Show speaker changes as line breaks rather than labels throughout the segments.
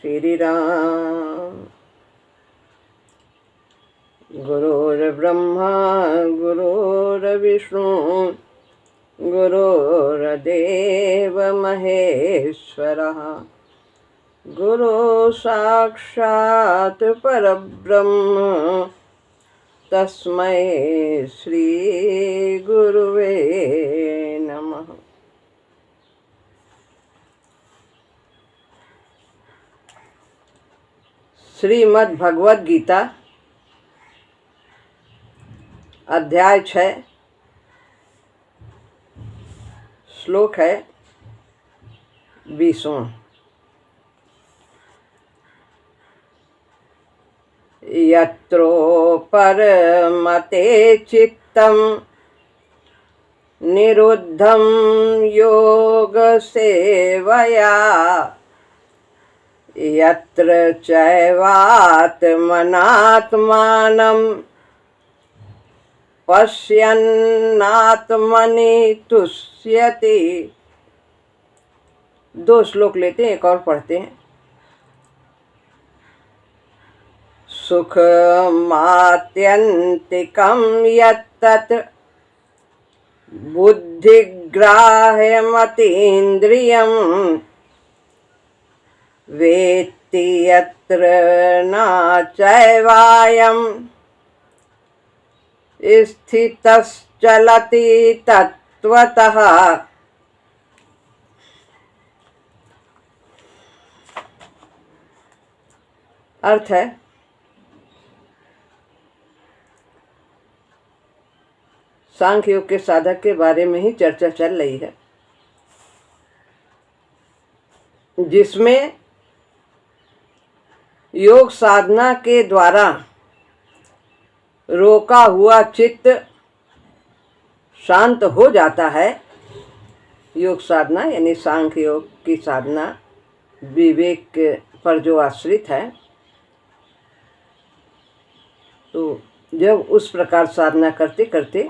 श्री राम। गुरुर्ब्रह्मा गुरुर्विष्णु गुरुर्देव महेश्वरः गुरु साक्षात् परब्रह्म तस्मै श्री गुरुवे नमः। श्रीमद् भगवद गीता अध्याय 6 श्लोक है 20वां। यत्रोपरमते चित्तं निरुद्धं योगसेवया यत्र चैवात्मनात्मानं पश्यन्नात्मनि तुष्यति। 2 श्लोक लेते हैं, एक और पढ़ते हैं। सुखमात्यन्तिकं यत्तत् बुद्धिग्राह्यमतीन्द्रियं वेत्ति यत्र न चैवायं स्थितश्चलति तत्त्वतः। अर्थ है, सांख्य योग के साधक के बारे में ही चर्चा चल रही है, जिसमें योग साधना के द्वारा रोका हुआ चित्त शांत हो जाता है। योग साधना यानी सांख्य योग की साधना विवेक पर जो आश्रित है, तो जब उस प्रकार साधना करते करते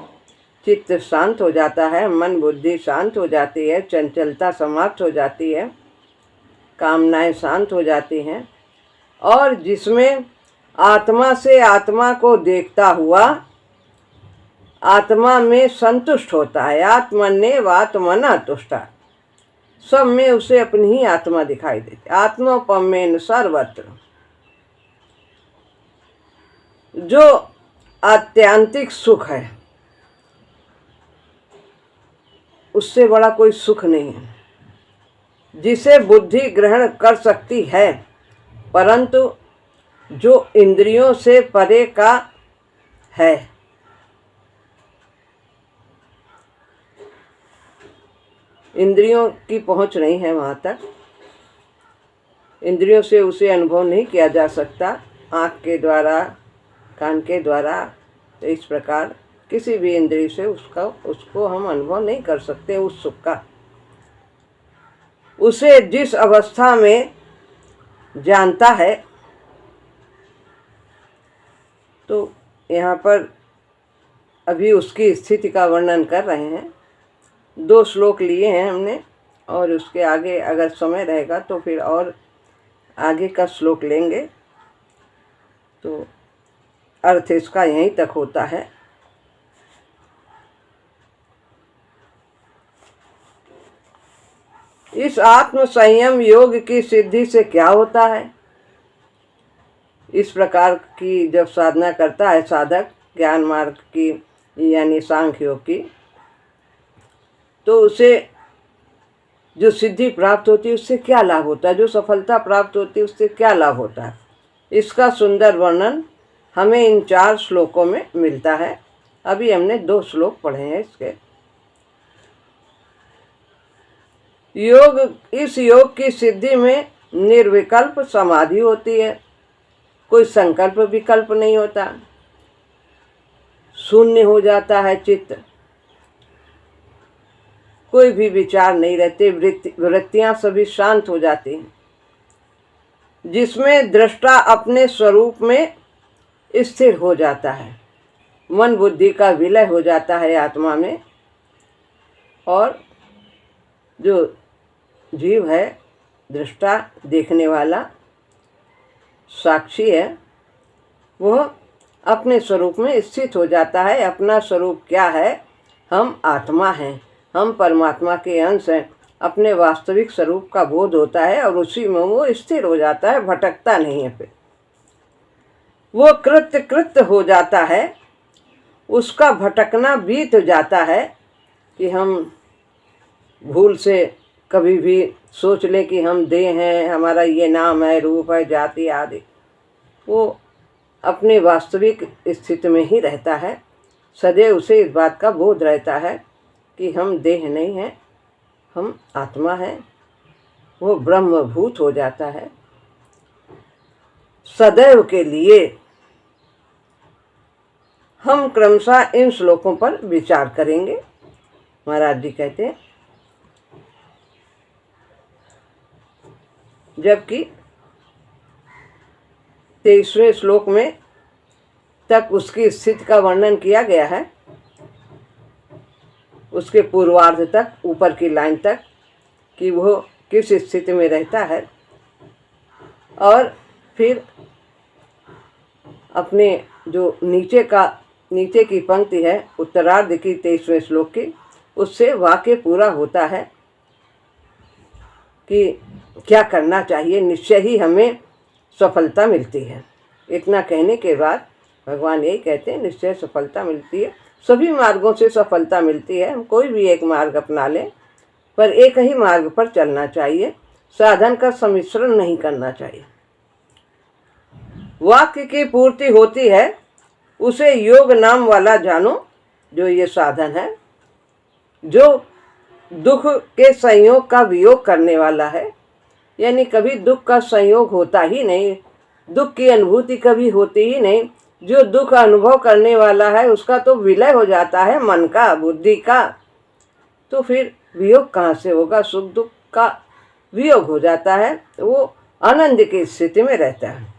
चित्त शांत हो जाता है, मन बुद्धि शांत हो जाती है, चंचलता समाप्त हो जाती है, कामनाएं शांत हो जाती हैं, और जिसमें आत्मा से आत्मा को देखता हुआ आत्मा में संतुष्ट होता है। आत्मन्येव आत्मना तुष्टा, सब में उसे अपनी ही आत्मा दिखाई देती। आत्मोपमेन सर्वत्र, जो आत्यांतिक सुख है उससे बड़ा कोई सुख नहीं है, जिसे बुद्धि ग्रहण कर सकती है, परंतु जो इंद्रियों से परे का है। इंद्रियों की पहुंच नहीं है वहाँ तक, इंद्रियों से उसे अनुभव नहीं किया जा सकता, आँख के द्वारा, कान के द्वारा। तो इस प्रकार किसी भी इंद्रिय से उसको हम अनुभव नहीं कर सकते उस सुख का। उसे जिस अवस्था में जानता है, तो यहाँ पर अभी उसकी स्थिति का वर्णन कर रहे हैं। 2 श्लोक लिए हैं हमने, और उसके आगे अगर समय रहेगा तो फिर और आगे का श्लोक लेंगे। तो अर्थ इसका यहीं तक होता है। इस आत्म संयम योग की सिद्धि से क्या होता है? इस प्रकार की जब साधना करता है साधक ज्ञान मार्ग की यानी सांख्य योग की, तो उसे जो सिद्धि प्राप्त होती है उससे क्या लाभ होता है, जो सफलता प्राप्त होती है उससे क्या लाभ होता है, इसका सुंदर वर्णन हमें इन 4 श्लोकों में मिलता है। अभी हमने 2 श्लोक पढ़े हैं इसके। इस योग की सिद्धि में निर्विकल्प समाधि होती है, कोई संकल्प विकल्प नहीं होता, शून्य हो जाता है चित्त, कोई भी विचार नहीं रहते, वृत्तियां सभी शांत हो जाती हैं, जिसमें दृष्टा अपने स्वरूप में स्थिर हो जाता है, मन बुद्धि का विलय हो जाता है आत्मा में, और जो जीव है दृष्टा देखने वाला साक्षी है वह अपने स्वरूप में स्थित हो जाता है। अपना स्वरूप क्या है? हम आत्मा हैं, हम परमात्मा के अंश हैं। अपने वास्तविक स्वरूप का बोध होता है और उसी में वो स्थिर हो जाता है, भटकता नहीं है। फिर वो कृत्य हो जाता है, उसका भटकना बीत जाता है कि हम भूल से कभी भी सोच ले कि हम देह हैं, हमारा ये नाम है, रूप है, जाति आदि। वो अपने वास्तविक स्थिति में ही रहता है। सदैव उसे इस बात का बोध रहता है कि हम देह नहीं हैं, हम आत्मा हैं। वो ब्रह्मभूत हो जाता है। सदैव के लिए हम क्रमशः इन श्लोकों पर विचार करेंगे। महाराज जी कहते हैं, जबकि 23वें श्लोक में तक उसकी स्थिति का वर्णन किया गया है, उसके पूर्वार्ध तक, ऊपर की लाइन तक, कि वो किस स्थिति में रहता है। और फिर अपने जो नीचे की पंक्ति है उत्तरार्ध की 23वें श्लोक की, उससे वाक्य पूरा होता है कि क्या करना चाहिए। निश्चय ही हमें सफलता मिलती है। इतना कहने के बाद भगवान यही कहते हैं, निश्चय सफलता मिलती है। सभी मार्गों से सफलता मिलती है। हम कोई भी एक मार्ग अपना लें, पर एक ही मार्ग पर चलना चाहिए। साधन का सम्मिश्रण नहीं करना चाहिए। वाक्य की पूर्ति होती है, उसे योग नाम वाला जानो। जो ये साधन है, जो दुख के संयोग का वियोग करने वाला है, यानी कभी दुख का संयोग होता ही नहीं, दुख की अनुभूति कभी होती ही नहीं। जो दुख अनुभव करने वाला है उसका तो विलय हो जाता है, मन का, बुद्धि का। तो फिर वियोग कहाँ से होगा? सुख दुख का वियोग हो जाता है, तो वो आनंद की स्थिति में रहता है।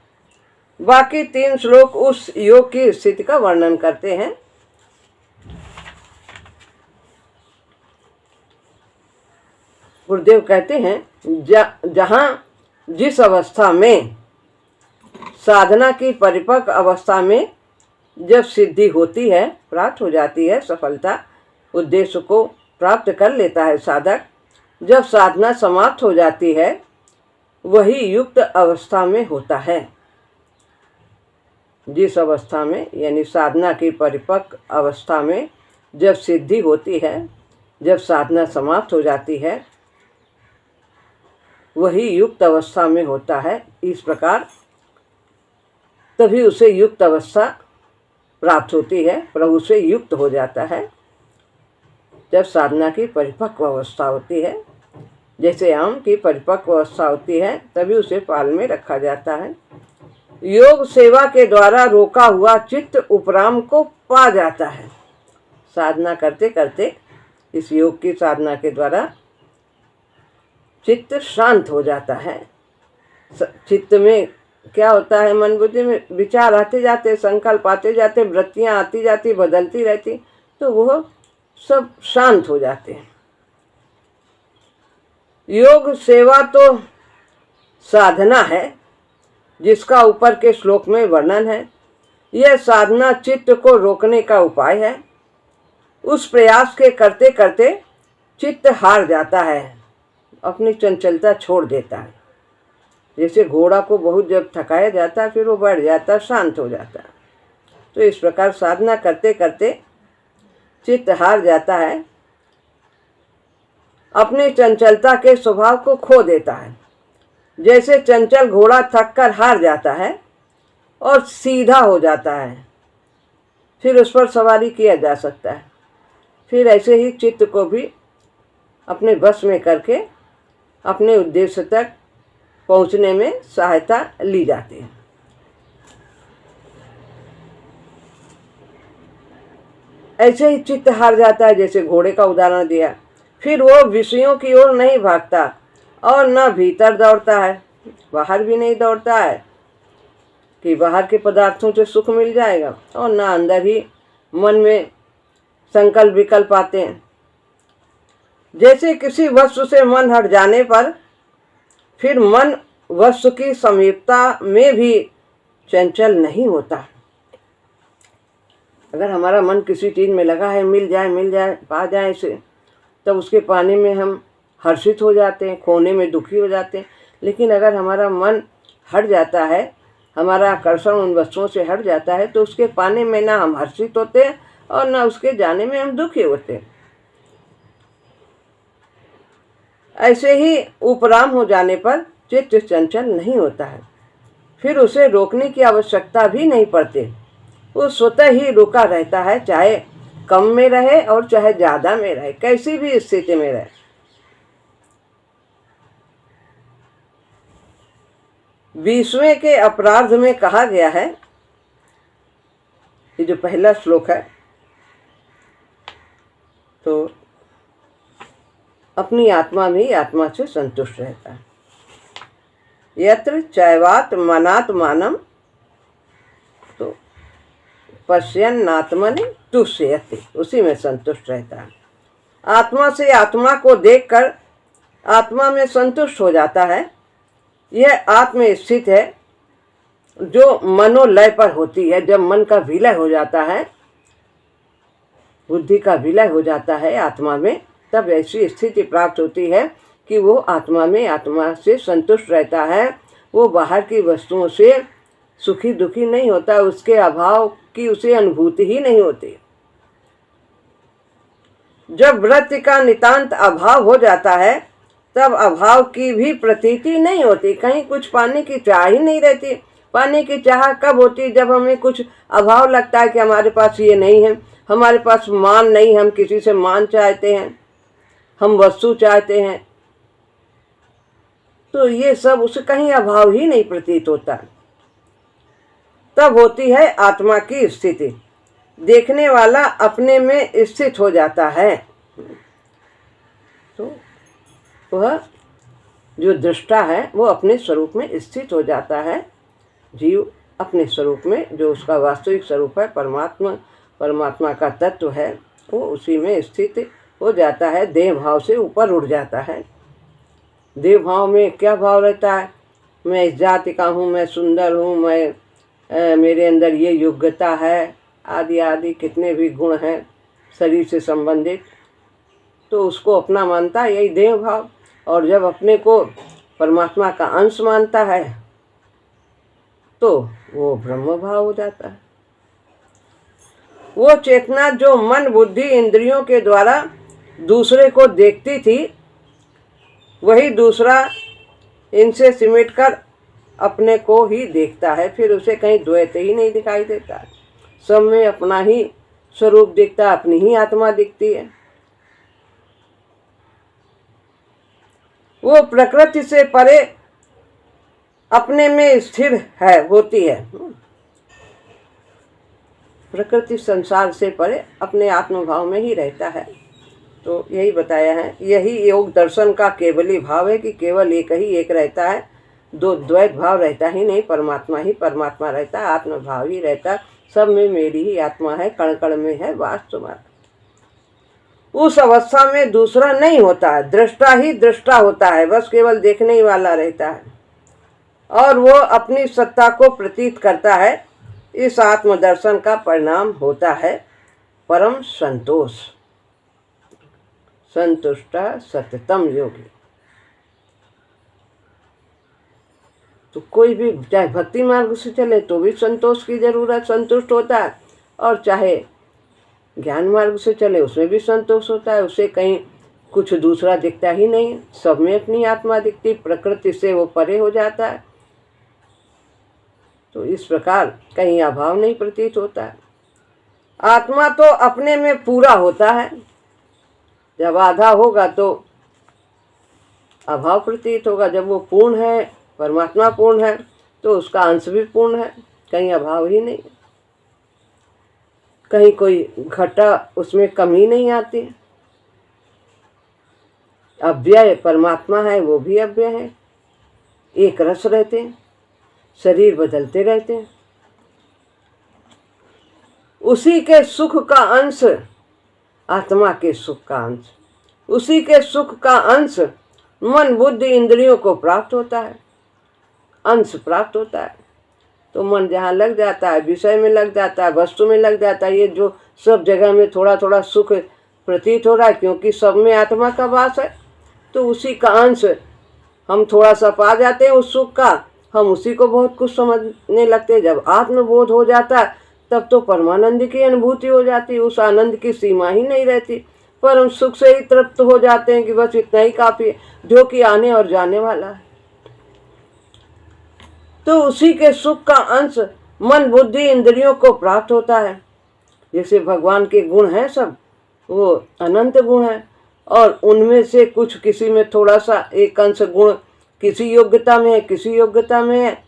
बाकी 3 श्लोक उस योग की स्थिति का वर्णन करते हैं। गुरुदेव कहते हैं, जहाँ जिस अवस्था में साधना की परिपक्व अवस्था में जब सिद्धि होती है, प्राप्त हो जाती है सफलता, उद्देश्य को प्राप्त कर लेता है साधक, जब साधना समाप्त हो जाती है, वही युक्त अवस्था में होता है। जिस अवस्था में, यानी साधना की परिपक्व अवस्था में जब सिद्धि होती है, जब साधना समाप्त हो जाती है, वही युक्त अवस्था में होता है। इस प्रकार तभी उसे युक्त अवस्था प्राप्त होती है, प्रभु से युक्त हो जाता है। जब साधना की परिपक्व अवस्था होती है, जैसे आम की परिपक्व अवस्था होती है, तभी उसे पाल में रखा जाता है। योग सेवा के द्वारा रोका हुआ चित्त उपराम को पा जाता है। साधना करते करते, इस योग की साधना के द्वारा चित्त शांत हो जाता है। चित्त में क्या होता है? मन बुद्धि में विचार आते जाते, संकल्प आते जाते, वृत्तियां आती जाती, बदलती रहती, तो वह सब शांत हो जाते हैं। योग सेवा तो साधना है, जिसका ऊपर के श्लोक में वर्णन है। यह साधना चित्त को रोकने का उपाय है। उस प्रयास के करते करते चित्त हार जाता है, अपनी चंचलता छोड़ देता है। जैसे घोड़ा को बहुत जब थकाया जाता है, फिर वो बैठ जाता है, शांत हो जाता है। तो इस प्रकार साधना करते करते चित्त हार जाता है, अपनी चंचलता के स्वभाव को खो देता है। जैसे चंचल घोड़ा थक कर हार जाता है और सीधा हो जाता है, फिर उस पर सवारी किया जा सकता है। फिर ऐसे ही चित्त को भी अपने बस में करके अपने उद्देश्य तक पहुंचने में सहायता ली जाती है। ऐसे ही चित्त हार जाता है, जैसे घोड़े का उदाहरण दिया। फिर वो विषयों की ओर नहीं भागता और न भीतर दौड़ता है, बाहर भी नहीं दौड़ता है कि बाहर के पदार्थों से सुख मिल जाएगा, और न अंदर ही मन में संकल्प विकल्प आते हैं। जैसे किसी वस्तु से मन हट जाने पर फिर मन वस्तु की समीपता में भी चंचल नहीं होता। अगर हमारा मन किसी चीज़ में लगा है, मिल जाए पा जाए इसे, तब उसके पाने में हम हर्षित हो जाते हैं, खोने में दुखी हो जाते हैं। लेकिन अगर हमारा मन हट जाता है, हमारा आकर्षण उन वस्तुओं से हट जाता है, तो उसके पाने में ना हम हर्षित होते हैं और ना उसके जाने में हम दुखी होते हैं। ऐसे ही उपराम हो जाने पर चित्त चंचल नहीं होता है, फिर उसे रोकने की आवश्यकता भी नहीं पड़ती। वो स्वतः ही रुका रहता है, चाहे कम में रहे और चाहे ज़्यादा में रहे, कैसी भी स्थिति में रहे। बीसवें के अपराध में कहा गया है, ये जो पहला श्लोक है, तो अपनी आत्मा में ही आत्मा से संतुष्ट रहता है। यत्र चैवात मनात्मानम तो पश्यन्नात्मनि तुष्यति, उसी में संतुष्ट रहता है। आत्मा से आत्मा को देखकर आत्मा में संतुष्ट हो जाता है। यह आत्म स्थित है जो मनोलय पर होती है। जब मन का विलय हो जाता है, बुद्धि का विलय हो जाता है आत्मा में, तब ऐसी स्थिति प्राप्त होती है कि वो आत्मा में आत्मा से संतुष्ट रहता है। वो बाहर की वस्तुओं से सुखी दुखी नहीं होता, उसके अभाव की उसे अनुभूति ही नहीं होती। जब वृत्ति का नितांत अभाव हो जाता है, तब अभाव की भी प्रतीति नहीं होती, कहीं कुछ पाने की चाह ही नहीं रहती। पाने की चाह कब होती? जब हमें कुछ अभाव लगता है कि हमारे पास ये नहीं है, हमारे पास मान नहीं, हम किसी से मान चाहते हैं, हम वस्तु चाहते हैं, तो ये सब उसे कहीं अभाव ही नहीं प्रतीत होता। तब होती है आत्मा की स्थिति, देखने वाला अपने में स्थित हो जाता है। तो वह जो दृष्टा है वो अपने स्वरूप में स्थित हो जाता है। जीव अपने स्वरूप में, जो उसका वास्तविक स्वरूप है, परमात्मा का तत्व है, वो उसी में स्थित हो जाता है। देह भाव से ऊपर उठ जाता है। देह भाव में क्या भाव रहता है? मैं इस जाति का हूँ, मैं सुंदर हूँ, मेरे अंदर ये योग्यता है, आदि आदि कितने भी गुण हैं शरीर से संबंधित, तो उसको अपना मानता है, यही देह भाव। और जब अपने को परमात्मा का अंश मानता है तो वो ब्रह्म भाव हो जाता है। वो चेतना जो मन बुद्धि इंद्रियों के द्वारा दूसरे को देखती थी, वही दूसरा इनसे सिमटकर अपने को ही देखता है। फिर उसे कहीं द्वैत ही नहीं दिखाई देता, सब में अपना ही स्वरूप दिखता, अपनी ही आत्मा दिखती है। वो प्रकृति से परे अपने में स्थिर होती है। प्रकृति संसार से परे अपने आत्मभाव में ही रहता है। तो यही बताया है, यही योग दर्शन का केवली भाव है कि केवल एक ही एक रहता है, दो द्वैत भाव रहता ही नहीं। परमात्मा ही परमात्मा रहता है, आत्मभाव ही रहता है, सब में मेरी ही आत्मा है, कण कण में है वास्तव। उस अवस्था में दूसरा नहीं होता है, दृष्टा ही दृष्टा होता है, बस केवल देखने ही वाला रहता है और वो अपनी सत्ता को प्रतीत करता है। इस आत्मदर्शन का परिणाम होता है परम संतोष। संतुष्ट सततम योगी। तो कोई भी चाहे भक्ति मार्ग से चले तो भी संतोष की जरूरत, संतुष्ट होता है, और चाहे ज्ञान मार्ग से चले उसमें भी संतोष होता है। उसे कहीं कुछ दूसरा दिखता ही नहीं, सब में अपनी आत्मा दिखती, प्रकृति से वो परे हो जाता है। तो इस प्रकार कहीं अभाव नहीं प्रतीत होता है। आत्मा तो अपने में पूरा होता है, जब आधा होगा तो अभाव प्रतीत होगा। जब वो पूर्ण है, परमात्मा पूर्ण है, तो उसका अंश भी पूर्ण है, कहीं अभाव ही नहीं, कहीं कोई घटा उसमें कमी नहीं आती। अव्यय परमात्मा है, वो भी अव्यय है, एक रस रहते हैं, शरीर बदलते रहते हैं। उसी के सुख का अंश आत्मा के सुख का अंश, उसी के सुख का अंश मन बुद्धि इंद्रियों को प्राप्त होता है। अंश प्राप्त होता है। तो मन जहाँ लग जाता है, विषय में लग जाता है, वस्तु में लग जाता है, ये जो सब जगह में थोड़ा थोड़ा सुख प्रतीत हो रहा है, क्योंकि सब में आत्मा का वास है, तो उसी का अंश हम थोड़ा सा पा जाते हैं उस सुख का, हम उसी को बहुत कुछ समझने लगते हैं। जब आत्मबोध हो जाता है तब तो परमानंद की अनुभूति हो जाती है, उस आनंद की सीमा ही नहीं रहती, पर हम सुख से ही तृप्त हो जाते हैं कि बस इतना ही काफ़ी है, जो कि आने और जाने वाला है। तो उसी के सुख का अंश मन बुद्धि इंद्रियों को प्राप्त होता है। जैसे भगवान के गुण हैं सब, वो अनंत गुण हैं, और उनमें से कुछ किसी में थोड़ा सा एक अंश गुण किसी योग्यता में है, किसी योग्यता में है,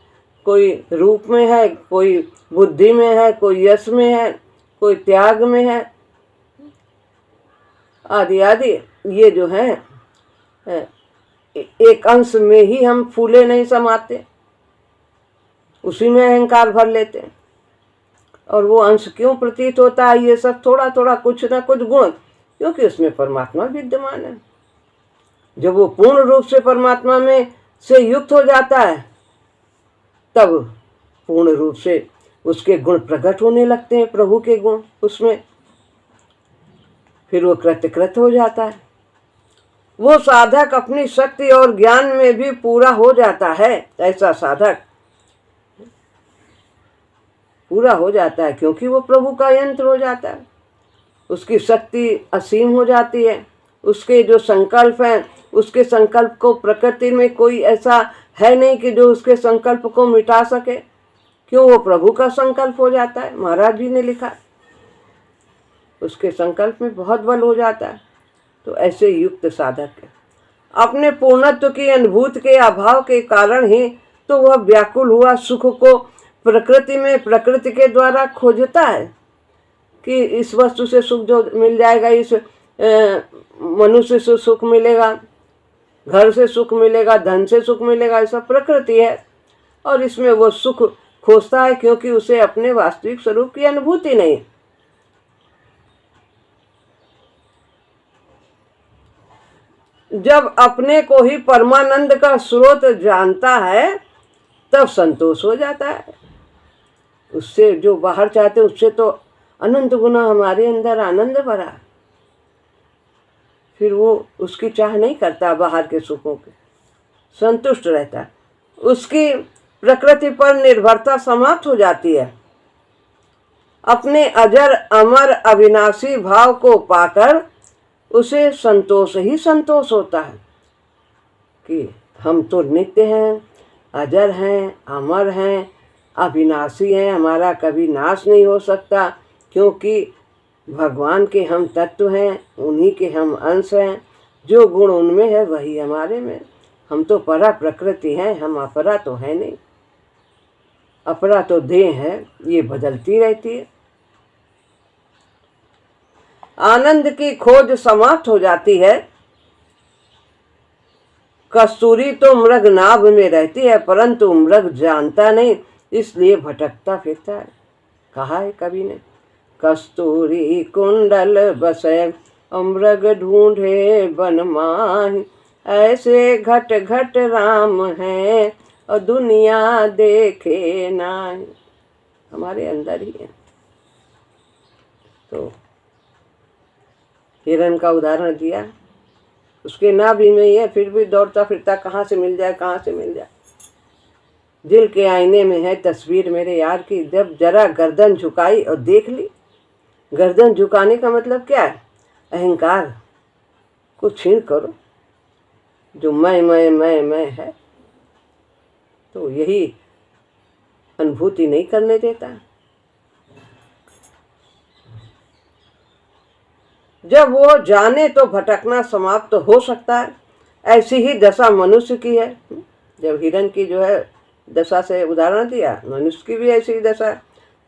कोई रूप में है, कोई बुद्धि में है, कोई यश में है, कोई त्याग में है, आदि आदि। ये जो है एक अंश में ही हम फूले नहीं समाते, उसी में अहंकार भर लेते हैं। और वो अंश क्यों प्रतीत होता है? ये सब थोड़ा थोड़ा कुछ ना कुछ गुण, क्योंकि उसमें परमात्मा विद्यमान है। जब वो पूर्ण रूप से परमात्मा में से युक्त हो जाता है तब पूर्ण रूप से उसके गुण प्रकट होने लगते हैं, प्रभु के गुण उसमें, फिर वो कृतकृत हो जाता है। वो साधक अपनी शक्ति और ज्ञान में भी पूरा हो जाता है। ऐसा साधक पूरा हो जाता है क्योंकि वो प्रभु का यंत्र हो जाता है, उसकी शक्ति असीम हो जाती है। उसके जो संकल्प हैं, उसके संकल्प को प्रकृति में कोई ऐसा है नहीं कि जो उसके संकल्प को मिटा सके, क्यों? वो प्रभु का संकल्प हो जाता है। महाराज जी ने लिखा, उसके संकल्प में बहुत बल हो जाता है। तो ऐसे युक्त साधक है, अपने पूर्णत्व की अनुभूति के अभाव के कारण ही तो वह व्याकुल हुआ सुख को प्रकृति में प्रकृति के द्वारा खोजता है कि इस वस्तु से सुख जो मिल जाएगा, इस मनुष्य से सुख मिलेगा, घर से सुख मिलेगा, धन से सुख मिलेगा, ऐसा प्रकृति है, और इसमें वो सुख खोजता है क्योंकि उसे अपने वास्तविक स्वरूप की अनुभूति नहीं। जब अपने को ही परमानंद का स्रोत जानता है तब संतोष हो जाता है। उससे जो बाहर चाहते उससे तो अनंत गुना हमारे अंदर आनंद भरा, फिर वो उसकी चाह नहीं करता बाहर के सुखों के, संतुष्ट रहता है। उसकी प्रकृति पर निर्भरता समाप्त हो जाती है। अपने अजर अमर अविनाशी भाव को पाकर उसे संतोष ही संतोष होता है कि हम तो नित्य हैं, अजर हैं, अमर हैं, अविनाशी हैं, हमारा कभी नाश नहीं हो सकता, क्योंकि भगवान के हम तत्व हैं, उन्हीं के हम अंश हैं। जो गुण उनमें है वही हमारे में। हम तो परा प्रकृति हैं, हम अपरा तो है नहीं। अपरा तो देह है, ये बदलती रहती है। आनंद की खोज समाप्त हो जाती है। कस्तूरी तो मृग नाभ में रहती है, परंतु मृग जानता नहीं, इसलिए भटकता फिरता है। कहा है कवि ने, कस्तूरी कुंडल बसे मृग ढूंढे बन माही, ऐसे घट घट राम है और दुनिया देखे नाही। हमारे अंदर ही है। तो हिरण का उदाहरण दिया, उसके नाभि में ही है, फिर भी दौड़ता फिरता, कहाँ से मिल जाए, कहाँ से मिल जाए। दिल के आईने में है तस्वीर मेरे यार की, जब जरा गर्दन झुकाई और देख ली। गर्दन झुकाने का मतलब क्या है? अहंकार को छीन करो, जो मैं है, तो यही अनुभूति नहीं करने देता। जब वो जाने तो भटकना समाप्त हो सकता है। ऐसी ही दशा मनुष्य की है। जब हिरण की जो है दशा से उदाहरण दिया, मनुष्य की भी ऐसी ही दशा है।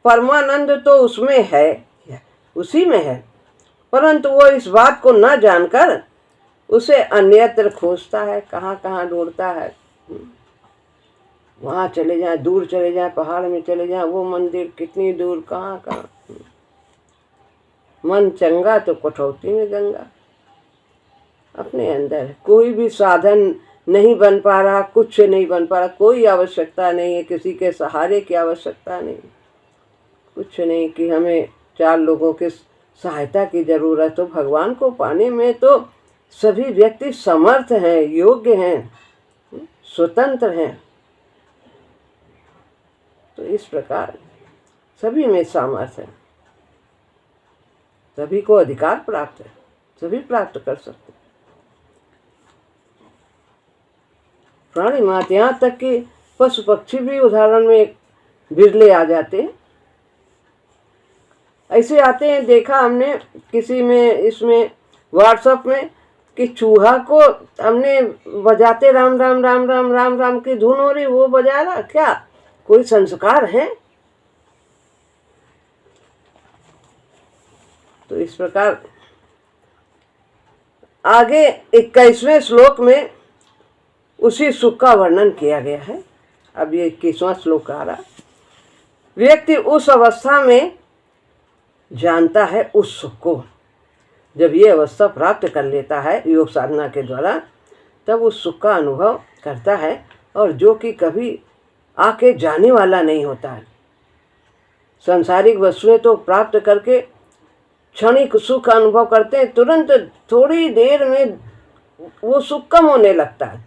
परमानंद तो उसमें है, उसी में है, परंतु वो इस बात को न जानकर उसे अन्यत्र खोजता है, कहाँ कहाँ ढूंढता है। वहाँ चले जाए, दूर चले जाए, पहाड़ में चले जाए, वो मंदिर कितनी दूर, कहाँ कहाँ। मन चंगा तो कठौती में गंगा। अपने अंदर कोई भी साधन नहीं बन पा रहा, कुछ नहीं बन पा रहा, कोई आवश्यकता नहीं है, किसी के सहारे की आवश्यकता नहीं, कुछ नहीं कि हमें 4 लोगों के सहायता की जरूरत हो। भगवान को पाने में तो सभी व्यक्ति समर्थ हैं, योग्य हैं, स्वतंत्र हैं। तो इस प्रकार सभी में सामर्थ्य है, सभी को अधिकार प्राप्त है, सभी प्राप्त कर सकते। प्राणी मात्र, यहाँ तक कि पशु पक्षी भी उदाहरण में बिरले आ जाते हैं, ऐसे आते हैं। देखा हमने किसी में इसमें व्हाट्सएप में कि चूहा को हमने बजाते राम राम राम राम राम राम की धुन हो रही, वो बजा रहा, क्या कोई संस्कार है? तो इस प्रकार आगे 21वें श्लोक में उसी सुख का वर्णन किया गया है। अब ये 21वां श्लोक आ रहा। व्यक्ति उस अवस्था में जानता है उस सुख को, जब ये अवस्था प्राप्त कर लेता है योग साधना के द्वारा, तब उस सुख का अनुभव करता है, और जो कि कभी आके जाने वाला नहीं होता है। सांसारिक वस्तुएं तो प्राप्त करके क्षणिक सुख अनुभव करते हैं, तुरंत थोड़ी देर में वो सुख कम होने लगता है,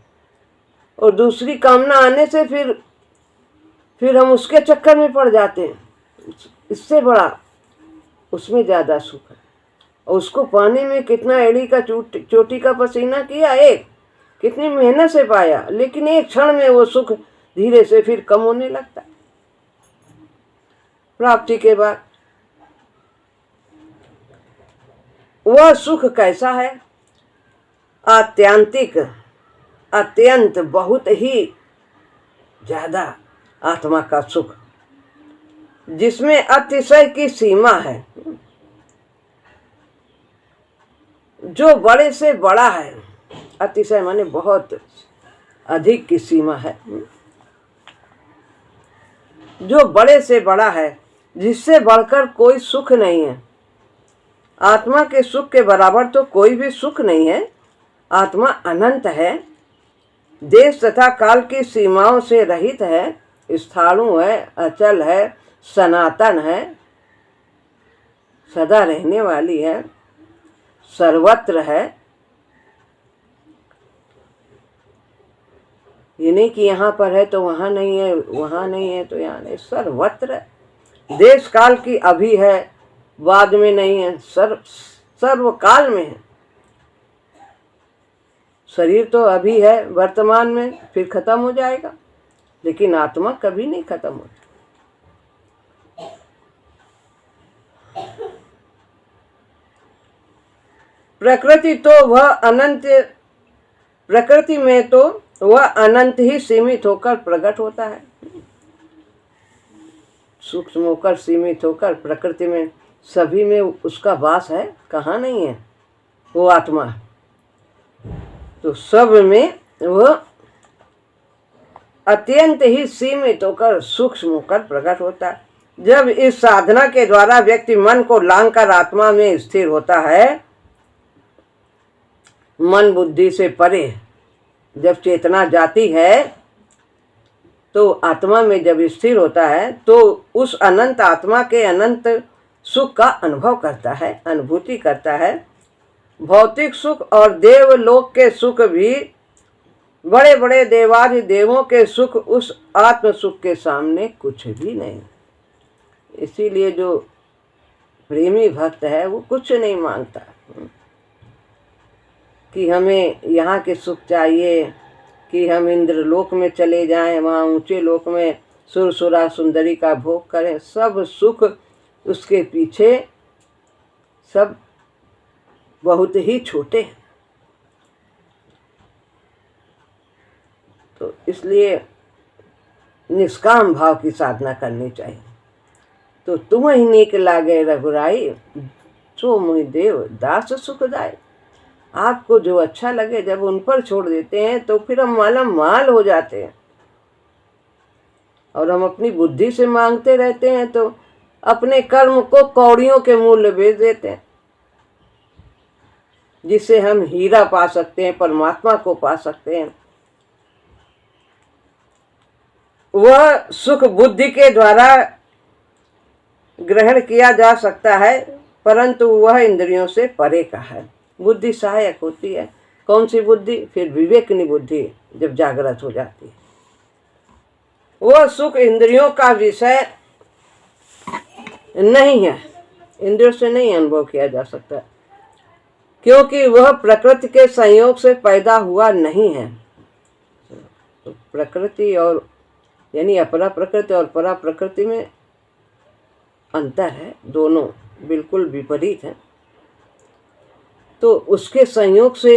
और दूसरी कामना आने से फिर हम उसके चक्कर में पड़ जाते हैं। इससे बड़ा उसमें ज़्यादा सुख है, और उसको पाने में कितना एड़ी का चोटी का पसीना किया, एक कितनी मेहनत से पाया, लेकिन एक क्षण में वो सुख धीरे से फिर कम होने लगता है प्राप्ति के बाद। वह सुख कैसा है? आत्यांतिक, अत्यंत, बहुत ही ज्यादा आत्मा का सुख, जिसमें अतिशय की सीमा है, जो बड़े से बड़ा है। अतिशय माने बहुत अधिक की सीमा है, जो बड़े से बड़ा है, जिससे बढ़कर कोई सुख नहीं है। आत्मा के सुख के बराबर तो कोई भी सुख नहीं है। आत्मा अनंत है, देश तथा काल की सीमाओं से रहित है, स्थाणु है, अचल है, सनातन है, सदा रहने वाली है, सर्वत्र है। ये नहीं कि यहाँ पर है तो वहाँ नहीं है, वहाँ नहीं है तो यहाँ नहीं, सर्वत्र। देश काल की अभी है, बाद में नहीं है, सर्वकाल में है। शरीर तो अभी है वर्तमान में, फिर खत्म हो जाएगा, लेकिन आत्मा कभी नहीं खत्म होती। प्रकृति तो वह अनंत, प्रकृति में तो वह अनंत ही सीमित होकर प्रकट होता है, सूक्ष्म होकर सीमित होकर प्रकृति में सभी में उसका वास है, कहाँ नहीं है वो आत्मा। तो सब में वह अत्यंत ही सीमित होकर सूक्ष्म होकर प्रकट होता है। जब इस साधना के द्वारा व्यक्ति मन को लांघकर आत्मा में स्थिर होता है, मन बुद्धि से परे जब चेतना जाती है, तो आत्मा में जब स्थिर होता है, तो उस अनंत आत्मा के अनंत सुख का अनुभव करता है, अनुभूति करता है। भौतिक सुख और देवलोक के सुख भी, बड़े बड़े देवादि देवों के सुख उस आत्म सुख के सामने कुछ भी नहीं। इसीलिए जो प्रेमी भक्त है वो कुछ नहीं मांगता कि हमें यहाँ के सुख चाहिए, कि हम इंद्रलोक में चले जाएं, वहाँ ऊंचे लोक में सुरसुरा सुंदरी का भोग करें। सब सुख उसके पीछे सब बहुत ही छोटे हैं। तो इसलिए निष्काम भाव की साधना करनी चाहिए। तो तुम ही नीक लागे रघुराई, सो मुहि देव दास सुखदाई। आपको जो अच्छा लगे जब उन पर छोड़ देते हैं, तो फिर हम माला माल हो जाते हैं, और हम अपनी बुद्धि से मांगते रहते हैं, तो अपने कर्म को कौड़ियों के मूल्य बेच देते हैं, जिससे हम हीरा पा सकते हैं, परमात्मा को पा सकते हैं। वह सुख बुद्धि के द्वारा ग्रहण किया जा सकता है, परंतु वह इंद्रियों से परे का है। बुद्धि सहायक होती है। कौन सी बुद्धि? फिर विवेकनी बुद्धि जब जागृत हो जाती है। वह सुख इंद्रियों का विषय नहीं है, इंद्रियों से नहीं अनुभव किया जा सकता, क्योंकि वह प्रकृति के संयोग से पैदा हुआ नहीं है। तो प्रकृति और यानी अपरा प्रकृति और परा प्रकृति में अंतर है, दोनों बिल्कुल विपरीत हैं। तो उसके संयोग से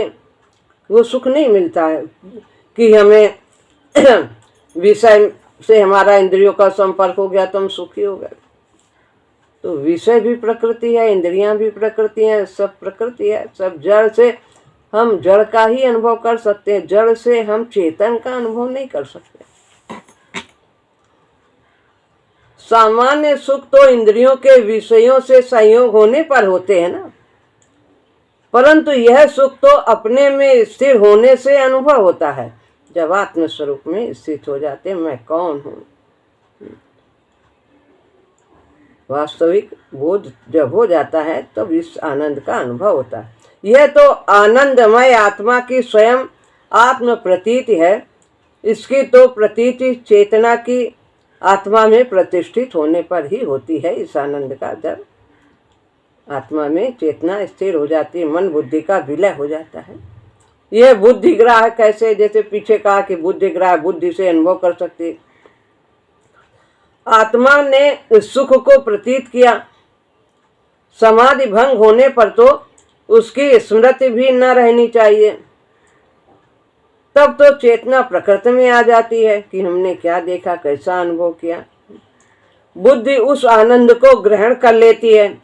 वो सुख नहीं मिलता है कि हमें विषय से हमारा इंद्रियों का संपर्क हो गया तो हम सुखी हो गए। तो विषय भी प्रकृति है, इंद्रियां भी प्रकृति है, सब प्रकृति है। सब जड़ से हम जड़ का ही अनुभव कर सकते हैं, जड़ से हम चेतन का अनुभव नहीं कर सकते। सामान्य सुख तो इंद्रियों के विषयों से संयोग होने पर होते हैं ना, परंतु यह सुख तो अपने में स्थिर होने से अनुभव होता है। जब आत्म स्वरूप में स्थित हो जाते, मैं कौन हूँ, वास्तविक बोध जब हो जाता है तब इस आनंद का अनुभव होता है। यह तो आनंदमय आत्मा की स्वयं आत्म प्रतीति है। इसकी तो प्रतीति चेतना की आत्मा में प्रतिष्ठित होने पर ही होती है। इस आनंद का जब आत्मा में चेतना स्थिर हो जाती है, मन बुद्धि का विलय हो जाता है। यह बुद्धिग्राह कैसे, जैसे पीछे कहा कि बुद्धिग्राह बुद्धि से अनुभव कर सकती है। आत्मा ने सुख को प्रतीत किया, समाधि भंग होने पर तो उसकी स्मृति भी न रहनी चाहिए। तब तो चेतना प्रकृति में आ जाती है कि हमने क्या देखा, कैसा अनुभव किया। बुद्धि उस आनंद को ग्रहण कर लेती है,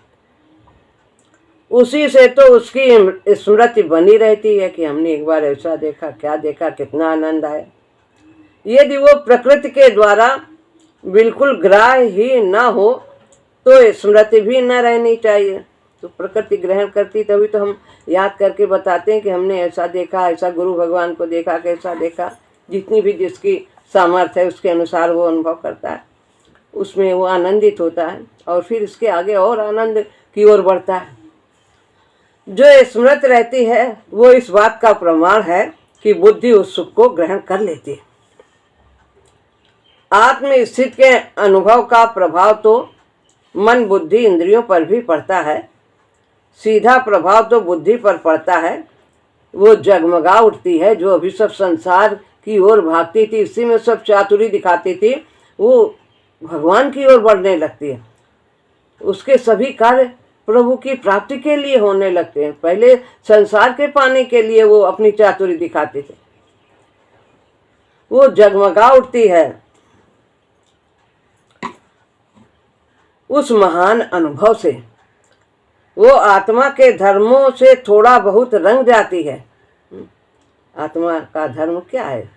उसी से तो उसकी स्मृति बनी रहती है कि हमने एक बार ऐसा देखा, क्या देखा, कितना आनंद आया। यदि वो प्रकृति के द्वारा बिल्कुल ग्राह्य ही ना हो तो स्मृति भी न रहनी चाहिए। तो प्रकृति ग्रहण करती तभी तो हम याद करके बताते हैं कि हमने ऐसा देखा, ऐसा गुरु भगवान को देखा, कैसा देखा। जितनी भी जिसकी सामर्थ्य है उसके अनुसार वो अनुभव करता है, उसमें वो आनंदित होता है और फिर इसके आगे और आनंद की ओर बढ़ता है। जो स्मृति रहती है वो इस बात का प्रमाण है कि बुद्धि उस सुख को ग्रहण कर लेती है। आत्म स्थिति के अनुभव का प्रभाव तो मन बुद्धि इंद्रियों पर भी पड़ता है। सीधा प्रभाव तो बुद्धि पर पड़ता है। वो जगमगा उठती है। जो अभी सब संसार की ओर भागती थी, इसी में सब चातुरी दिखाती थी, वो भगवान की ओर बढ़ने लगती है। उसके सभी कार्य प्रभु की प्राप्ति के लिए होने लगते हैं। पहले संसार के पाने के लिए वो अपनी चातुरी दिखाते थे। वो जगमगा उठती है उस महान अनुभव से। वो आत्मा के धर्मों से थोड़ा बहुत रंग जाती है। आत्मा का धर्म क्या है?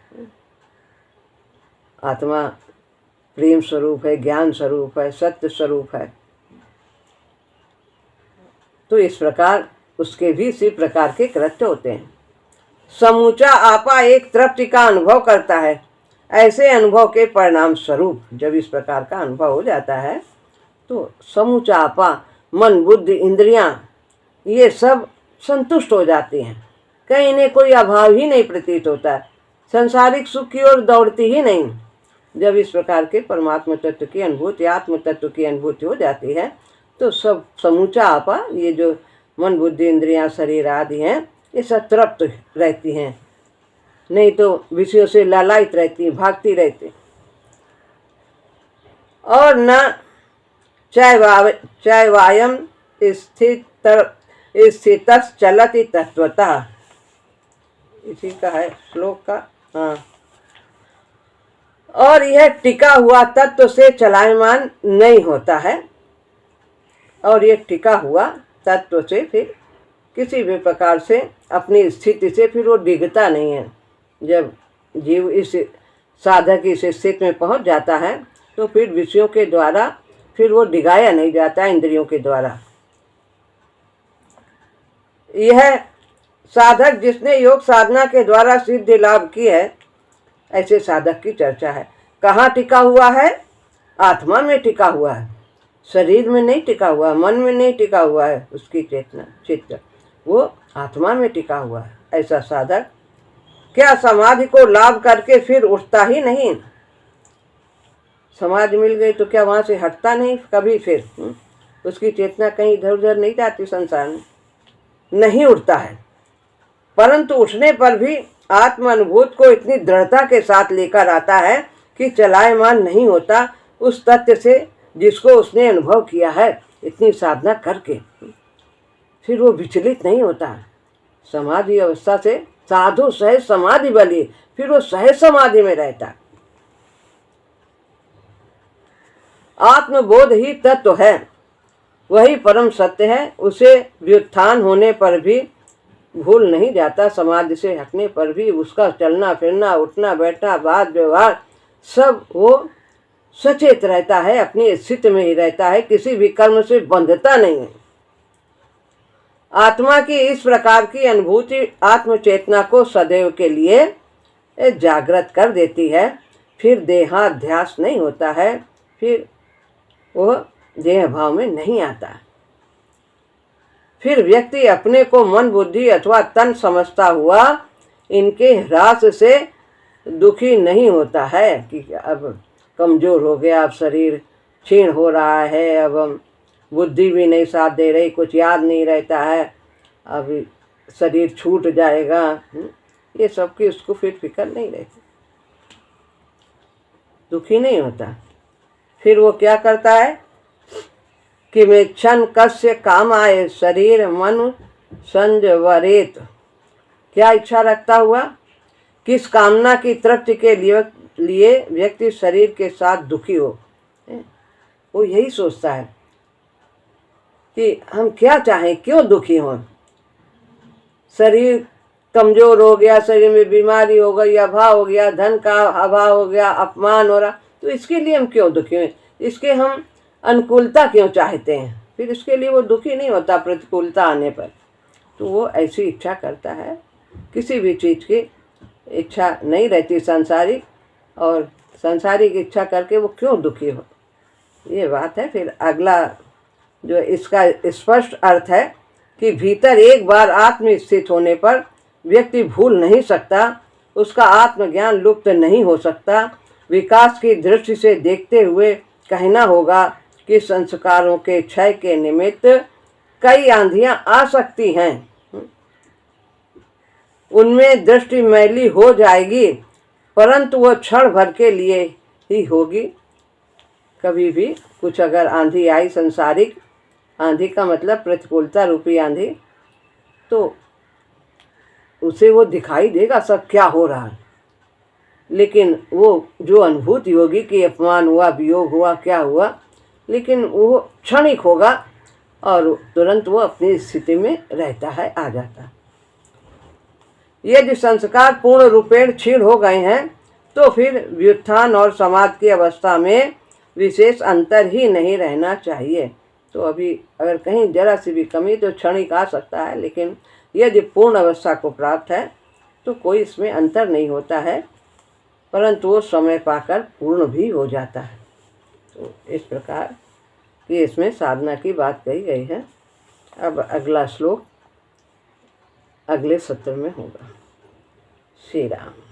आत्मा प्रेम स्वरूप है, ज्ञान स्वरूप है, सत्य स्वरूप है। तो इस प्रकार उसके भी इसी प्रकार के कृत्य होते हैं। समूचा आपा एक तृप्ति का अनुभव करता है। ऐसे अनुभव के परिणाम स्वरूप जब इस प्रकार का अनुभव हो जाता है तो समूचा आपा, मन बुद्धि इंद्रियां, ये सब संतुष्ट हो जाती हैं। कहीं इन्हें कोई अभाव ही नहीं प्रतीत होता है, संसारिक सुख की ओर दौड़ती ही नहीं। जब इस प्रकार के परमात्मा तत्व की अनुभूति, आत्म तत्व की अनुभूति हो जाती है तो सब समूचा आपा, ये जो मन बुद्धि इंद्रियां शरीर आदि हैं, ये सब तृप्त रहती हैं, नहीं तो विषयों से लालायित रहती, भागती रहती। और न चैवायम स्थित चलति तत्वतः, इसी का है श्लोक का। हाँ, और यह टिका हुआ तत्व से चलायमान नहीं होता है, और ये टिका हुआ तत्व से फिर किसी भी प्रकार से अपनी स्थिति से फिर वो डिगता नहीं है। जब जीव इस साधक इस स्थिति में पहुंच जाता है तो फिर विषयों के द्वारा फिर वो डिगाया नहीं जाता, इंद्रियों के द्वारा। यह साधक जिसने योग साधना के द्वारा सिद्धि लाभ की है, ऐसे साधक की चर्चा है। कहाँ टिका हुआ है? आत्मा में टिका हुआ है, शरीर में नहीं टिका हुआ, मन में नहीं टिका हुआ है। उसकी चेतना चित्त वो आत्मा में टिका हुआ है। ऐसा साधक क्या समाधि को लाभ करके फिर उठता ही नहीं? समाधि मिल गई तो क्या वहाँ से हटता नहीं कभी फिर? उसकी चेतना कहीं इधर उधर नहीं जाती, संसार में नहीं उठता है। परंतु उठने पर भी आत्म अनुभूत को इतनी दृढ़ता के साथ लेकर आता है कि चलायमान नहीं होता उस तथ्य से जिसको उसने अनुभव किया है इतनी साधना करके। फिर वो विचलित नहीं होता। समाधि अवस्था से साधु सहज समाधि बली, फिर वो सहज समाधि में रहता। आत्मबोध ही तत्व है, वही परम सत्य है। उसे व्युत्थान होने पर भी भूल नहीं जाता, समाधि से हटने पर भी उसका चलना फिरना, उठना बैठना, बात व्यवहार सब वो सचेत रहता है, अपनी स्थिति में ही रहता है, किसी भी कर्म से बंधता नहीं है। आत्मा की इस प्रकार की अनुभूति आत्म चेतना को सदैव के लिए जागृत कर देती है। फिर देहाध्यास नहीं होता है, फिर वह देह भाव में नहीं आता। फिर व्यक्ति अपने को मन बुद्धि अथवा तन समझता हुआ इनके ह्रास से दुखी नहीं होता है कि अब कमजोर हो गया, अब शरीर क्षीण हो रहा है, अब बुद्धि भी नहीं साथ दे रही, कुछ याद नहीं रहता है, अब शरीर छूट जाएगा। ये सब की उसको फिर फिक्र नहीं रहती, दुखी नहीं होता। फिर वो क्या करता है कि वे क्षण कस्य काम आए शरीर मन संजवरेत। क्या इच्छा रखता हुआ? किस कामना की तृप्ति के लिए व्यक्ति शरीर के साथ दुखी हो। वो यही सोचता है कि हम क्या चाहें, क्यों दुखी हों। शरीर कमजोर हो गया, शरीर में बीमारी हो गई, अभाव हो गया, धन का अभाव हो गया, अपमान हो रहा, तो इसके लिए हम क्यों दुखी हैं, इसके हम अनुकूलता क्यों चाहते हैं। फिर इसके लिए वो दुखी नहीं होता प्रतिकूलता आने पर। तो वो ऐसी इच्छा करता है, किसी भी चीज़ की इच्छा नहीं रहती सांसारिक, और सांसारिक इच्छा करके वो क्यों दुखी हो, ये बात है। फिर अगला जो इसका स्पष्ट अर्थ है कि भीतर एक बार आत्म स्थित होने पर व्यक्ति भूल नहीं सकता, उसका आत्मज्ञान लुप्त नहीं हो सकता। विकास की दृष्टि से देखते हुए कहना होगा कि संस्कारों के क्षय के निमित्त कई आंधियां आ सकती हैं, उनमें दृष्टि मैली हो जाएगी, परंतु वह क्षण भर के लिए ही होगी। कभी भी कुछ अगर आंधी आई, संसारिक आंधी का मतलब प्रतिकूलता रूपी आंधी, तो उसे वो दिखाई देगा सब क्या हो रहा है, लेकिन वो जो अनुभूति होगी कि अपमान हुआ, वियोग हुआ, क्या हुआ, लेकिन वो क्षणिक होगा और तुरंत वो अपनी स्थिति में रहता है, आ जाता है। यदि संस्कार पूर्ण रूपेण क्षीण हो गए हैं तो फिर व्युत्थान और समाधि की अवस्था में विशेष अंतर ही नहीं रहना चाहिए। तो अभी अगर कहीं जरा सी भी कमी तो क्षणिक आ सकता है, लेकिन यदि पूर्ण अवस्था को प्राप्त है तो कोई इसमें अंतर नहीं होता है, परंतु वो समय पाकर पूर्ण भी हो जाता है। तो इस प्रकार की इसमें साधना की बात कही गई है। अब अगला श्लोक अगले सत्र में होगा। श्री राम।